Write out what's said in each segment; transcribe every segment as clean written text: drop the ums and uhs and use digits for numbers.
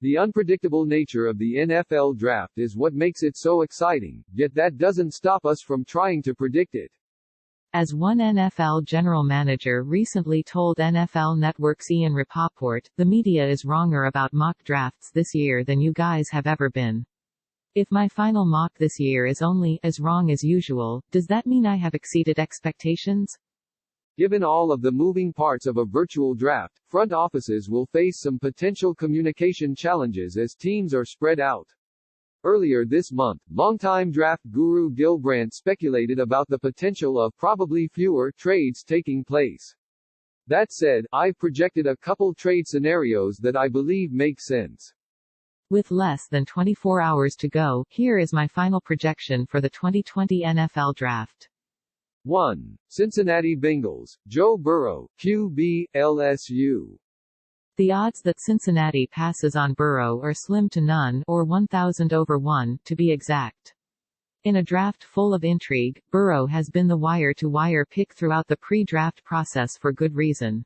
The unpredictable nature of the NFL draft is what makes it so exciting, yet that doesn't stop us from trying to predict it. As one NFL general manager recently told NFL Network's Ian Rapoport, the media is wronger about mock drafts this year than you guys have ever been. If my final mock this year is only as wrong as usual, does that mean I have exceeded expectations? Given all of the moving parts of a virtual draft, front offices will face some potential communication challenges as teams are spread out. Earlier this month, longtime draft guru Gil Brandt speculated about the potential of probably fewer trades taking place. That said, I've projected a couple trade scenarios that I believe make sense. With less than 24 hours to go, here is my final projection for the 2020 NFL Draft. 1. Cincinnati Bengals, Joe Burrow, QB, LSU. The odds that Cincinnati passes on Burrow are slim to none, or 1,000/1, to be exact. In a draft full of intrigue, Burrow has been the wire-to-wire pick throughout the pre-draft process for good reason.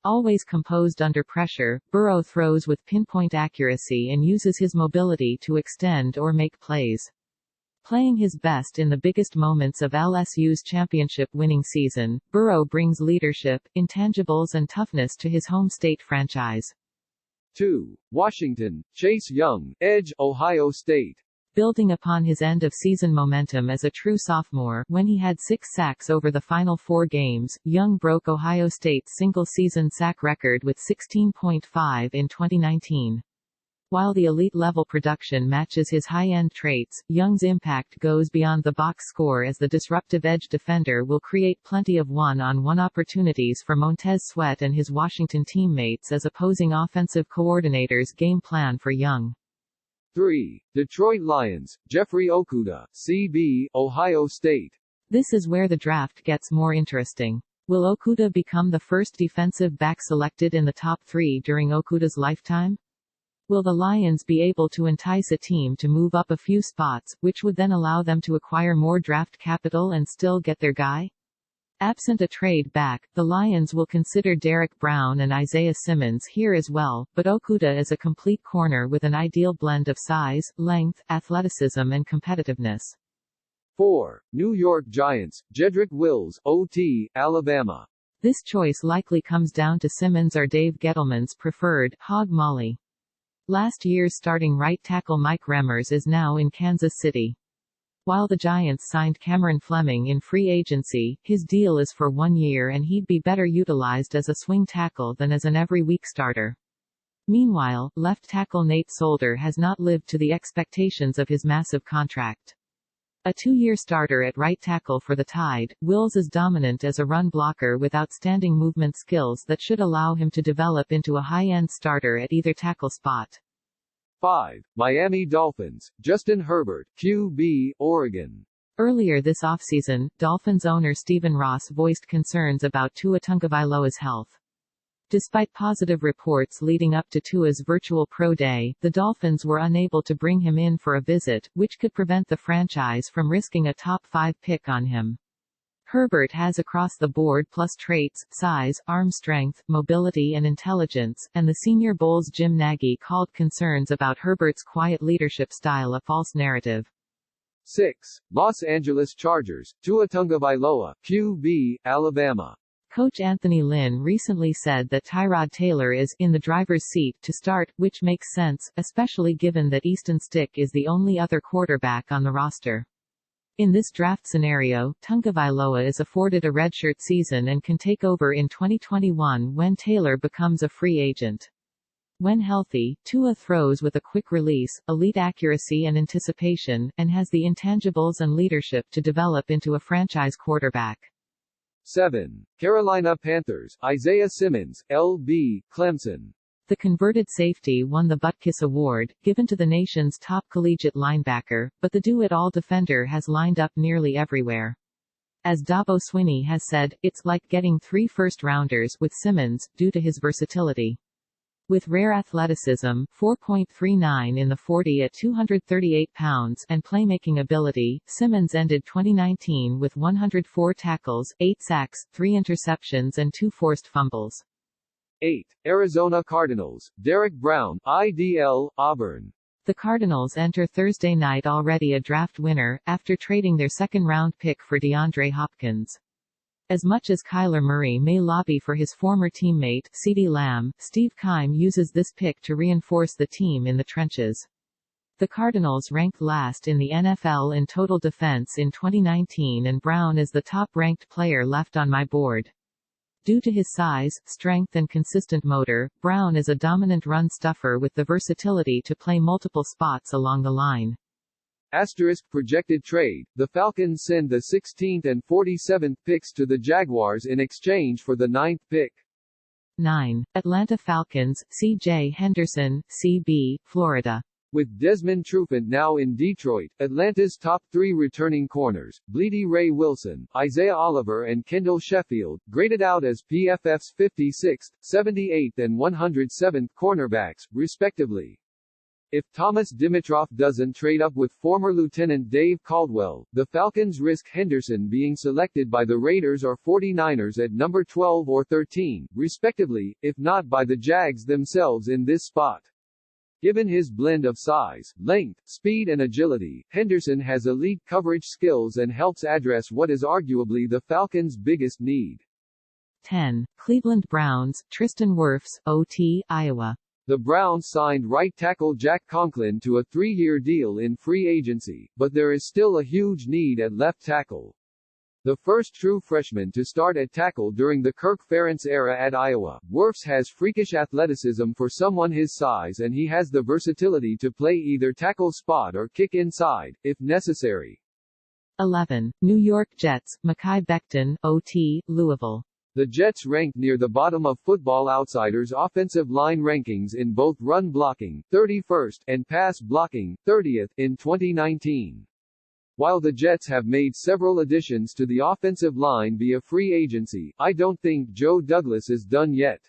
Always composed under pressure, Burrow throws with pinpoint accuracy and uses his mobility to extend or make plays. Playing his best in the biggest moments of LSU's championship-winning season, Burrow brings leadership, intangibles and toughness to his home state franchise. 2. Washington, Chase Young, edge, Ohio State. Building upon his end-of-season momentum as a true sophomore, when he had 6 sacks over the final 4 games, Young broke Ohio State's single-season sack record with 16.5 in 2019. While the elite-level production matches his high-end traits, Young's impact goes beyond the box score as the disruptive edge defender will create plenty of one-on-one opportunities for Montez Sweat and his Washington teammates as opposing offensive coordinators game plan for Young. 3. Detroit Lions, Jeffrey Okudah, CB, Ohio State. This is where the draft gets more interesting. Will Okudah become the first defensive back selected in the top 3 during Okudah's lifetime? Will the Lions be able to entice a team to move up a few spots, which would then allow them to acquire more draft capital and still get their guy? Absent a trade back, the Lions will consider Derek Brown and Isaiah Simmons here as well, but Okudah is a complete corner with an ideal blend of size, length, athleticism and competitiveness. 4. New York Giants, Jedrick Wills, OT, Alabama. This choice likely comes down to Simmons or Dave Gettleman's preferred hog molly. Last year's starting right tackle Mike Remmers is now in Kansas City. While the Giants signed Cameron Fleming in free agency, his deal is for 1 year and he'd be better utilized as a swing tackle than as an every-week starter. Meanwhile, left tackle Nate Solder has not lived to the expectations of his massive contract. A 2-year starter at right tackle for the Tide, Wills is dominant as a run blocker with outstanding movement skills that should allow him to develop into a high-end starter at either tackle spot. 5. Miami Dolphins, Justin Herbert, QB, Oregon. Earlier this offseason, Dolphins owner Stephen Ross voiced concerns about Tua Tagovailoa's health. Despite positive reports leading up to Tua's virtual pro day, the Dolphins were unable to bring him in for a visit, which could prevent the franchise from risking a top 5 pick on him. Herbert has across-the-board plus traits, size, arm strength, mobility and intelligence, and the Senior Bowl's Jim Nagy called concerns about Herbert's quiet leadership style a false narrative. 6. Los Angeles Chargers, Tua Tagovailoa, QB, Alabama. Coach Anthony Lynn recently said that Tyrod Taylor is in the driver's seat to start, which makes sense, especially given that Easton Stick is the only other quarterback on the roster. In this draft scenario, Tagovailoa is afforded a redshirt season and can take over in 2021 when Taylor becomes a free agent. When healthy, Tua throws with a quick release, elite accuracy and anticipation, and has the intangibles and leadership to develop into a franchise quarterback. 7. Carolina Panthers, Isaiah Simmons, LB, Clemson. The converted safety won the Butkus Award, given to the nation's top collegiate linebacker, but the do-it-all defender has lined up nearly everywhere. As Dabo Swinney has said, it's like getting 3 first-rounders with Simmons, due to his versatility. With rare athleticism, 4.39 in the 40 at 238 pounds, and playmaking ability, Simmons ended 2019 with 104 tackles, 8 sacks, 3 interceptions and 2 forced fumbles. 8. Arizona Cardinals, Derek Brown, IDL, Auburn. The Cardinals enter Thursday night already a draft winner, after trading their second-round pick for DeAndre Hopkins. As much as Kyler Murray may lobby for his former teammate, CeeDee Lamb, Steve Keim uses this pick to reinforce the team in the trenches. The Cardinals ranked last in the NFL in total defense in 2019 and Brown is the top-ranked player left on my board. Due to his size, strength and consistent motor, Brown is a dominant run stuffer with the versatility to play multiple spots along the line. Asterisk projected trade, the Falcons send the 16th and 47th picks to the Jaguars in exchange for the 9th pick. 9. Atlanta Falcons, C.J. Henderson, C.B., Florida. With Desmond Trufant now in Detroit, Atlanta's top 3 returning corners, Bleedy Ray Wilson, Isaiah Oliver and Kendall Sheffield, graded out as PFF's 56th, 78th and 107th cornerbacks, respectively. If Thomas Dimitroff doesn't trade up with former Lieutenant Dave Caldwell, the Falcons risk Henderson being selected by the Raiders or 49ers at number 12 or 13, respectively, if not by the Jags themselves in this spot. Given his blend of size, length, speed and agility, Henderson has elite coverage skills and helps address what is arguably the Falcons' biggest need. 10. Cleveland Browns, Tristan Wirfs, OT, Iowa. The Browns signed right tackle Jack Conklin to a 3-year deal in free agency, but there is still a huge need at left tackle. The first true freshman to start at tackle during the Kirk Ferentz era at Iowa, Wirfs has freakish athleticism for someone his size and he has the versatility to play either tackle spot or kick inside, if necessary. 11. New York Jets, Mekhi Becton, OT, Louisville. The Jets ranked near the bottom of Football Outsiders' offensive line rankings in both run blocking, 31st, and pass blocking, 30th, in 2019. While the Jets have made several additions to the offensive line via free agency, I don't think Joe Douglas is done yet.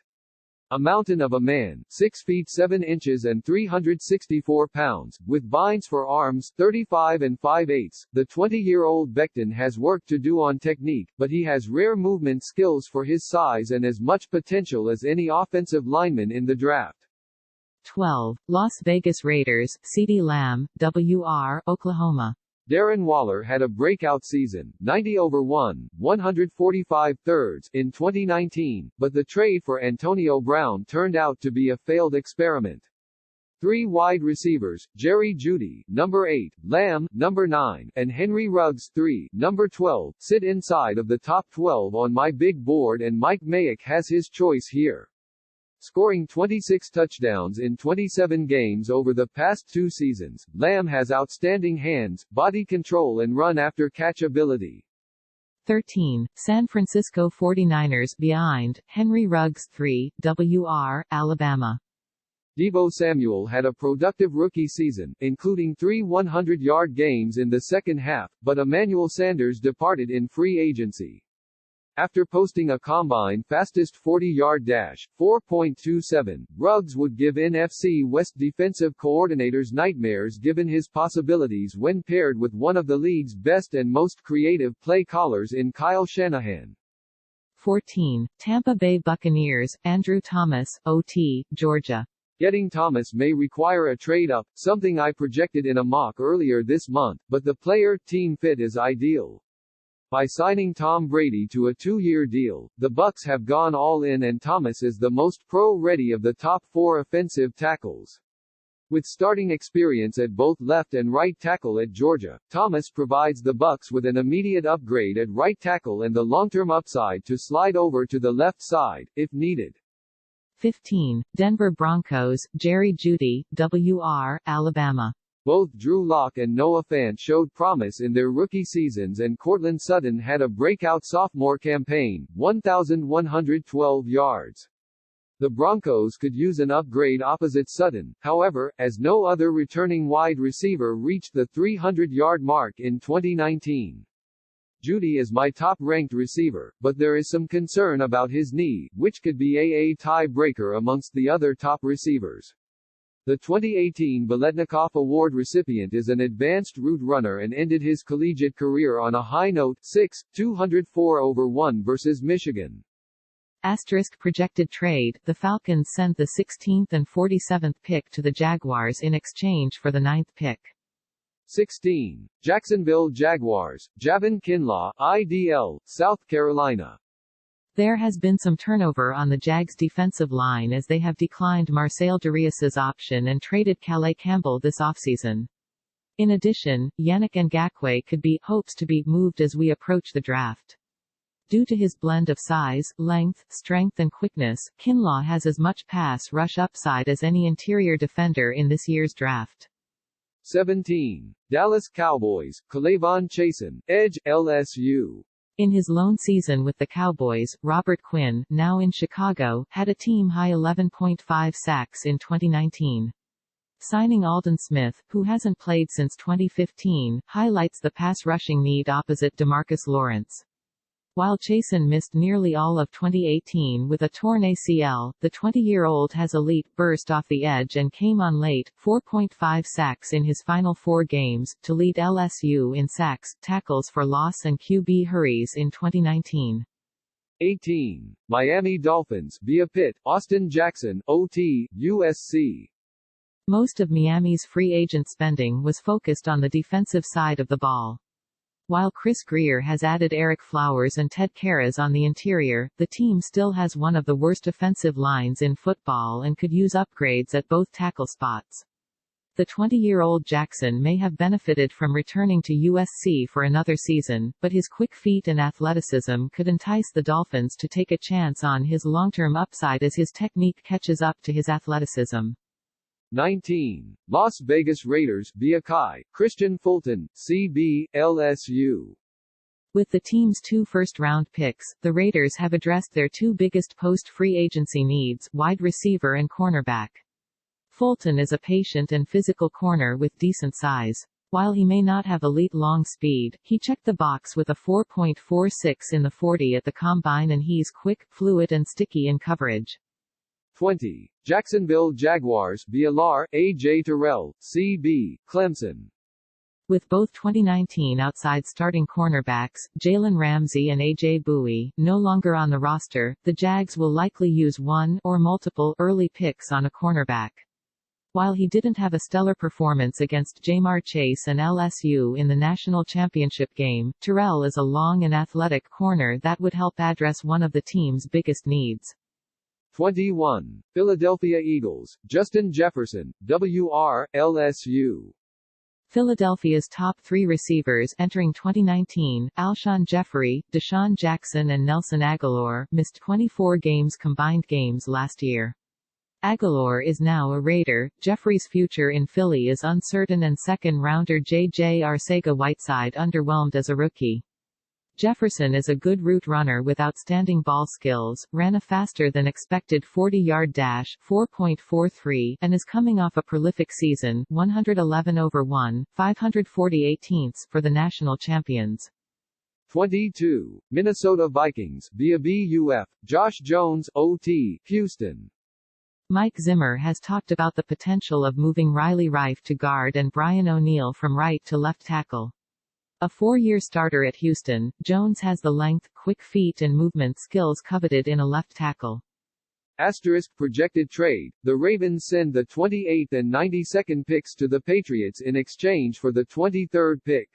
A mountain of a man, 6 feet 7 inches and 364 pounds, with binds for arms, 35 and 5/8, the 20-year-old Becton has work to do on technique, but he has rare movement skills for his size and as much potential as any offensive lineman in the draft. 12. Las Vegas Raiders, CeeDee Lamb, WR, Oklahoma. Darren Waller had a breakout season, 90 over 1, 145 thirds, in 2019, but the trade for Antonio Brown turned out to be a failed experiment. 3 wide receivers, Jerry Jeudy, number 8, Lamb, number 9, and Henry Ruggs 3, number 12, sit inside of the top 12 on my big board and Mike Mayock has his choice here. Scoring 26 touchdowns in 27 games over the past 2 seasons, Lamb has outstanding hands, body control and run-after-catch ability. 13. San Francisco 49ers behind, Henry Ruggs 3, WR, Alabama. Deebo Samuel had a productive rookie season, including 3 100-yard games in the second half, but Emmanuel Sanders departed in free agency. After posting a combine fastest 40-yard dash, 4.27, Ruggs would give NFC West defensive coordinators nightmares given his possibilities when paired with one of the league's best and most creative play callers in Kyle Shanahan. 14. Tampa Bay Buccaneers, Andrew Thomas, OT, Georgia. Getting Thomas may require a trade-up, something I projected in a mock earlier this month, but the player-team fit is ideal. By signing Tom Brady to a 2-year deal, the Bucs have gone all in and Thomas is the most pro-ready of the top 4 offensive tackles. With starting experience at both left and right tackle at Georgia, Thomas provides the Bucs with an immediate upgrade at right tackle and the long-term upside to slide over to the left side, if needed. 15. Denver Broncos, Jerry Jeudy, WR, Alabama. Both Drew Lock and Noah Fant showed promise in their rookie seasons and Courtland Sutton had a breakout sophomore campaign, 1,112 yards. The Broncos could use an upgrade opposite Sutton, however, as no other returning wide receiver reached the 300-yard mark in 2019. Jeudy is my top-ranked receiver, but there is some concern about his knee, which could be a tie-breaker amongst the other top receivers. The 2018 Biletnikoff Award recipient is an advanced route runner and ended his collegiate career on a high note, 6, 204 over 1 versus Michigan. Asterisk projected trade, the Falcons sent the 16th and 47th pick to the Jaguars in exchange for the 9th pick. 16. Jacksonville Jaguars, Javon Kinlaw, IDL, South Carolina. There has been some turnover on the Jags' defensive line as they have declined Marcel Darius's option and traded Calais Campbell this offseason. In addition, Yannick Ngakoue could be hopes to be moved as we approach the draft. Due to his blend of size, length, strength and quickness, Kinlaw has as much pass rush upside as any interior defender in this year's draft. 17. Dallas Cowboys, K'Lavon Chaisson, Edge, LSU. In his lone season with the Cowboys, Robert Quinn, now in Chicago, had a team-high 11.5 sacks in 2019. Signing Aldon Smith, who hasn't played since 2015, highlights the pass-rushing need opposite DeMarcus Lawrence. While Chaisson missed nearly all of 2018 with a torn ACL, the 20-year-old has elite burst off the edge and came on late, 4.5 sacks in his final 4 games, to lead LSU in sacks, tackles for loss and QB hurries in 2019. 18. Miami Dolphins, via Pitt, Austin Jackson, OT, USC. Most of Miami's free agent spending was focused on the defensive side of the ball. While Chris Grier has added Eric Flowers and Ted Karras on the interior, the team still has one of the worst offensive lines in football and could use upgrades at both tackle spots. The 20-year-old Jackson may have benefited from returning to USC for another season, but his quick feet and athleticism could entice the Dolphins to take a chance on his long-term upside as his technique catches up to his athleticism. 19. Las Vegas Raiders, via Kai, Christian Fulton, CB, LSU. With the team's 2 first-round picks, the Raiders have addressed their 2 biggest post-free agency needs, wide receiver and cornerback. Fulton is a patient and physical corner with decent size. While he may not have elite long speed, he checked the box with a 4.46 in the 40 at the combine and he's quick, fluid and sticky in coverage. 20. Jacksonville Jaguars, via LAR, A.J. Terrell, CB, Clemson. With both 2019 outside starting cornerbacks, Jalen Ramsey and A.J. Bowie, no longer on the roster, the Jags will likely use one or multiple early picks on a cornerback. While he didn't have a stellar performance against Ja'Marr Chase and LSU in the national championship game, Terrell is a long and athletic corner that would help address one of the team's biggest needs. 21. Philadelphia Eagles, Justin Jefferson, WR, LSU. Philadelphia's top 3 receivers entering 2019, Alshon Jeffrey, Deshaun Jackson and Nelson Agholor, missed 24 combined games last year. Agholor is now a Raider. Jeffrey's future in Philly is uncertain and second-rounder J.J. Arcega-Whiteside underwhelmed as a rookie. Jefferson is a good route runner with outstanding ball skills, ran a faster-than-expected 40-yard dash 4.43, and is coming off a prolific season, 111/1, 540/18 for the national champions. 22. Minnesota Vikings, via BUF, Josh Jones, OT, Houston. Mike Zimmer has talked about the potential of moving Riley Reiff to guard and Brian O'Neill from right to left tackle. A 4-year starter at Houston, Jones has the length, quick feet and movement skills coveted in a left tackle. Asterisk projected trade, the Ravens send the 28th and 92nd picks to the Patriots in exchange for the 23rd pick.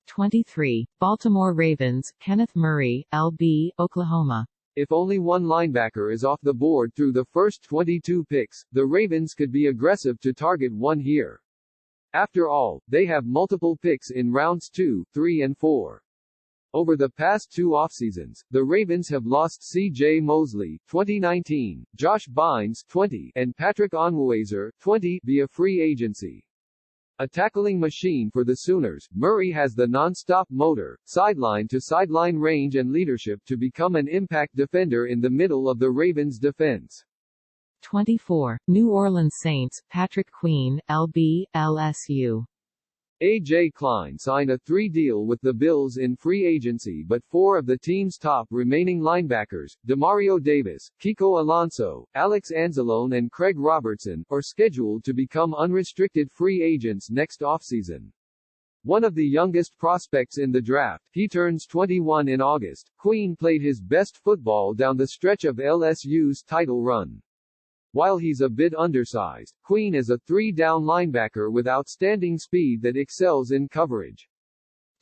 23. Baltimore Ravens, Kenneth Murray, LB, Oklahoma. If only one linebacker is off the board through the first 22 picks, the Ravens could be aggressive to target one here. After all, they have multiple picks in rounds 2, 3 and 4. Over the past 2 offseasons, the Ravens have lost C.J. Mosley, 2019, Josh Bynes, 20, and Patrick Onwuezer, 20, via free agency. A tackling machine for the Sooners, Murray has the non-stop motor, sideline-to-sideline range and leadership to become an impact defender in the middle of the Ravens' defense. 24. New Orleans Saints, Patrick Queen, LB, LSU. A.J. Klein signed a 3 deal with the Bills in free agency, but 4 of the team's top remaining linebackers, Demario Davis, Kiko Alonso, Alex Anzalone and Craig Robertson, are scheduled to become unrestricted free agents next offseason. One of the youngest prospects in the draft, he turns 21 in August. Queen played his best football down the stretch of LSU's title run. While he's a bit undersized, Queen is a three-down linebacker with outstanding speed that excels in coverage.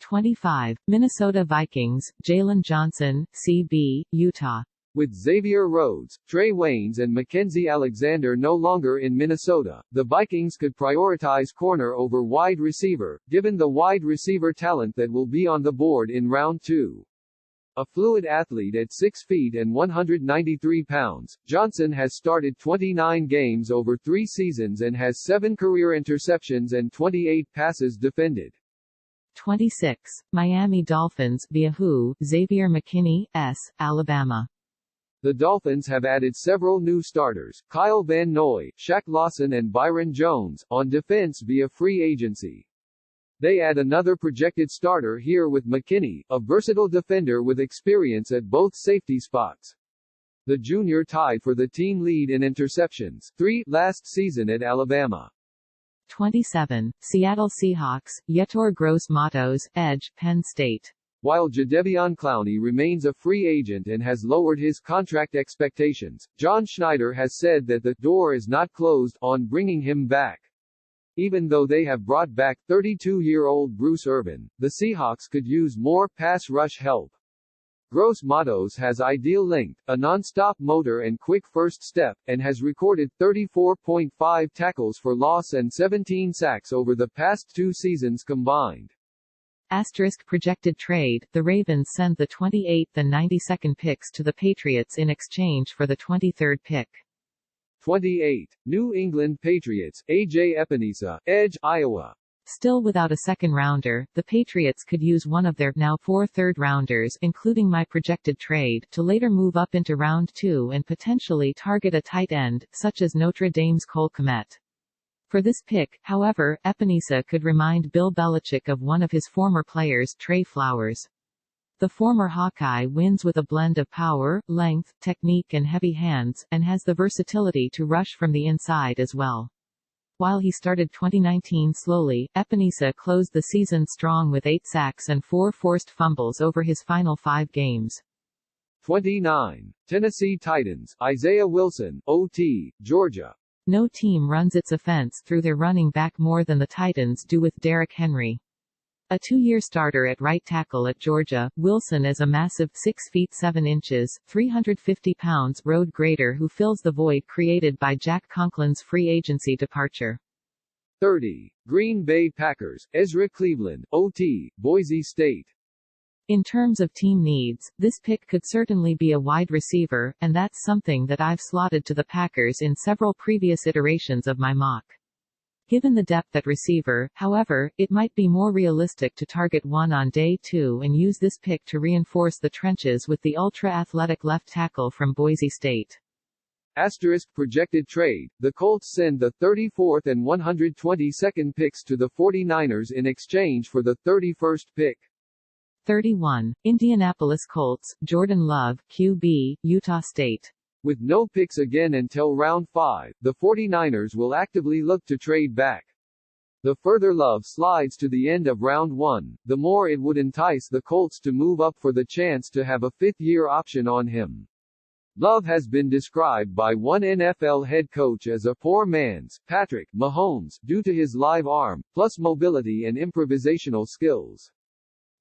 25. Minnesota Vikings, Jalen Johnson, CB, Utah. With Xavier Rhodes, Trey Waynes and Mackenzie Alexander no longer in Minnesota, the Vikings could prioritize corner over wide receiver, given the wide receiver talent that will be on the board in round 2. A fluid athlete at 6 feet and 193 pounds, Johnson has started 29 games over 3 seasons and has 7 career interceptions and 28 passes defended. 26. Miami Dolphins, Yahoo, Xavier McKinney, S., Alabama. The Dolphins have added several new starters, Kyle Van Noy, Shaq Lawson and Byron Jones, on defense via free agency. They add another projected starter here with McKinney, a versatile defender with experience at both safety spots. The junior tied for the team lead in interceptions, 3, last season at Alabama. 27. Seattle Seahawks, Yetur Gross-Matos, Edge, Penn State. While Jadeveon Clowney remains a free agent and has lowered his contract expectations, John Schneider has said that the door is not closed on bringing him back. Even though they have brought back 32-year-old Bruce Irvin, the Seahawks could use more pass rush help. Gross-Matos has ideal length, a non-stop motor and quick first step, and has recorded 34.5 tackles for loss and 17 sacks over the past 2 seasons combined. Asterisk projected trade, the Ravens send the 28th and 92nd picks to the Patriots in exchange for the 23rd pick. 28. New England Patriots, A.J. Epinesa, Edge, Iowa. Still without a second-rounder, the Patriots could use one of their now 4 third-rounders, including my projected trade, to later move up into round 2 and potentially target a tight end, such as Notre Dame's Cole Kmet. For this pick, however, Epinesa could remind Bill Belichick of one of his former players, Trey Flowers. The former Hawkeye wins with a blend of power, length, technique and heavy hands, and has the versatility to rush from the inside as well. While he started 2019 slowly, Epinesa closed the season strong with 8 sacks and 4 forced fumbles over his final 5 games. 29. Tennessee Titans, Isaiah Wilson, OT, Georgia. No team runs its offense through their running back more than the Titans do with Derrick Henry. A 2-year starter at right tackle at Georgia, Wilson is a massive 6 feet 7 inches, 350 pounds road grader who fills the void created by Jack Conklin's free agency departure. 30. Green Bay Packers, Ezra Cleveland, OT, Boise State. In terms of team needs, this pick could certainly be a wide receiver, and that's something that I've slotted to the Packers in several previous iterations of my mock. Given the depth at receiver, however, it might be more realistic to target one on day 2 and use this pick to reinforce the trenches with the ultra-athletic left tackle from Boise State. Asterisk projected trade, the Colts send the 34th and 122nd picks to the 49ers in exchange for the 31st pick. 31. Indianapolis Colts, Jordan Love, QB, Utah State. With no picks again until round 5, the 49ers will actively look to trade back. The further Love slides to the end of round 1, the more it would entice the Colts to move up for the chance to have a 5th-year option on him. Love has been described by one NFL head coach as a poor man's Patrick Mahomes due to his live arm, plus mobility and improvisational skills.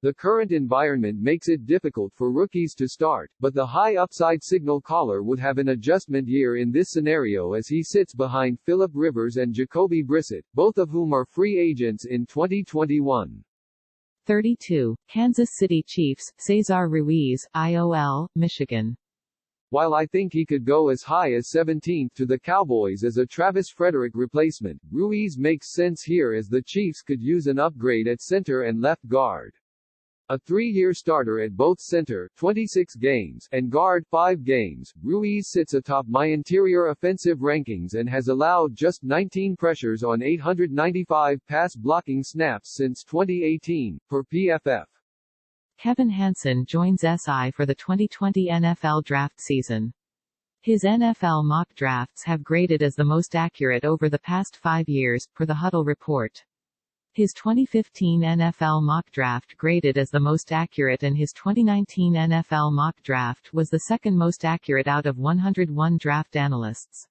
The current environment makes it difficult for rookies to start, but the high upside signal caller would have an adjustment year in this scenario as he sits behind Phillip Rivers and Jacoby Brissett, both of whom are free agents in 2021. 32. Kansas City Chiefs, Cesar Ruiz, IOL, Michigan. While I think he could go as high as 17th to the Cowboys as a Travis Frederick replacement, Ruiz makes sense here as the Chiefs could use an upgrade at center and left guard. A 3-year starter at both center 26 games and guard 5 games, Ruiz sits atop my interior offensive rankings and has allowed just 19 pressures on 895 pass blocking snaps since 2018, per PFF. Kevin Hansen joins SI for the 2020 NFL draft season. His NFL mock drafts have graded as the most accurate over the past 5 years, per the Huddle report. His 2015 NFL mock draft graded as the most accurate, and his 2019 NFL mock draft was the second most accurate out of 101 draft analysts.